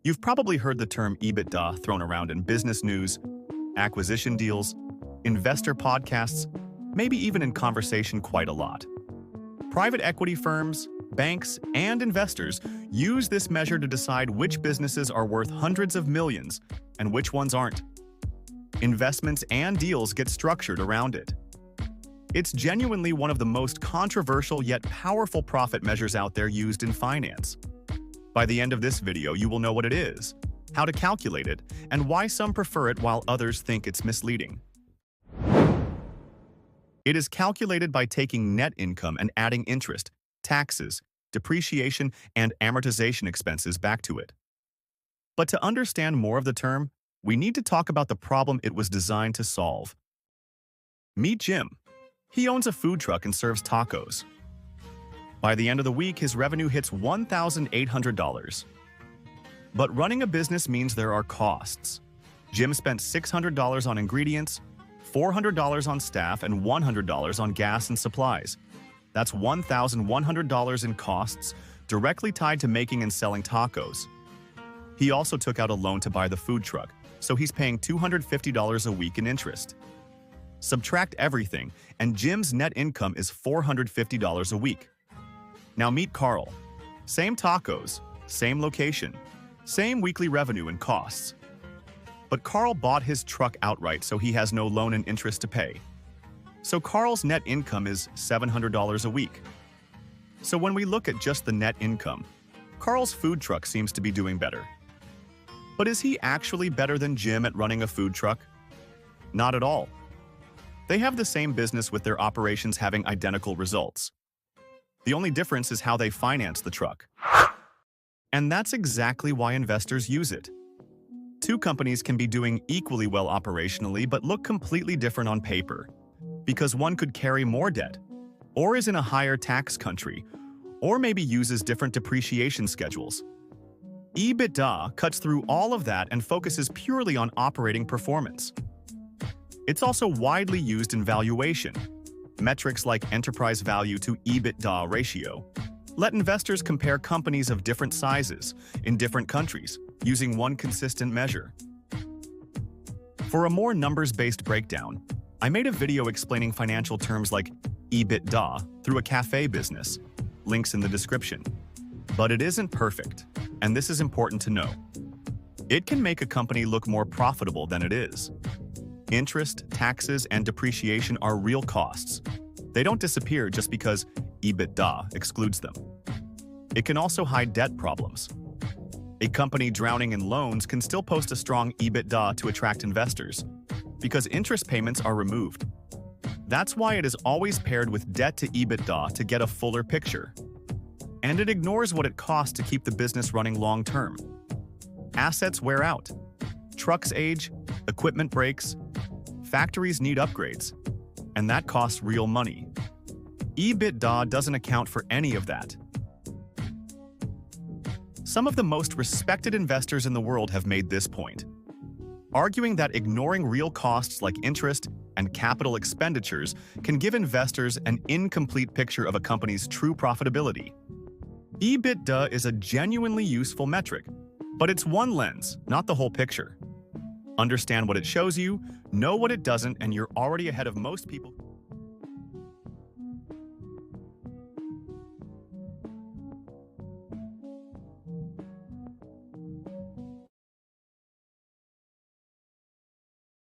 You've probably heard the term EBITDA thrown around in business news, acquisition deals, investor podcasts, maybe even in conversation quite a lot. Private equity firms, banks, and investors use this measure to decide which businesses are worth hundreds of millions and which ones aren't. Investments and deals get structured around it. It's genuinely one of the most controversial yet powerful profit measures out there used in finance. By the end of this video, you will know what it is, how to calculate it, and why some prefer it while others think it's misleading. It is calculated by taking net income and adding interest, taxes, depreciation, and amortization expenses back to it. But to understand more of the term, we need to talk about the problem it was designed to solve. Meet Jim. He owns a food truck and serves tacos. By the end of the week, his revenue hits $1,800. But running a business means there are costs. Jim spent $600 on ingredients, $400 on staff, and $100 on gas and supplies. That's $1,100 in costs directly tied to making and selling tacos. He also took out a loan to buy the food truck, so he's paying $250 a week in interest. Subtract everything, and Jim's net income is $450 a week. Now meet Carl. Same tacos, same location, same weekly revenue and costs. But Carl bought his truck outright, so he has no loan and interest to pay. So Carl's net income is $700 a week. So when we look at just the net income, Carl's food truck seems to be doing better. But is he actually better than Jim at running a food truck? Not at all. They have the same business with their operations having identical results. The only difference is how they finance the truck. And that's exactly why investors use it. Two companies can be doing equally well operationally but look completely different on paper, because one could carry more debt, or is in a higher tax country, or maybe uses different depreciation schedules. EBITDA cuts through all of that and focuses purely on operating performance. It's also widely used in valuation. Metrics like enterprise value to EBITDA ratio let investors compare companies of different sizes in different countries using one consistent measure. For a more numbers-based breakdown, I made a video explaining financial terms like EBITDA through a cafe business. Links in the description. But it isn't perfect, and this is important to know. It can make a company look more profitable than it is. Interest, taxes, and depreciation are real costs. They don't disappear just because EBITDA excludes them. It can also hide debt problems. A company drowning in loans can still post a strong EBITDA to attract investors, because interest payments are removed. That's why it is always paired with debt to EBITDA to get a fuller picture. And it ignores what it costs to keep the business running long-term. Assets wear out. Trucks age, equipment breaks, factories need upgrades, and that costs real money. EBITDA doesn't account for any of that. Some of the most respected investors in the world have made this point, arguing that ignoring real costs like interest and capital expenditures can give investors an incomplete picture of a company's true profitability. EBITDA is a genuinely useful metric, but it's one lens, not the whole picture. Understand what it shows you, know what it doesn't, and you're already ahead of most people.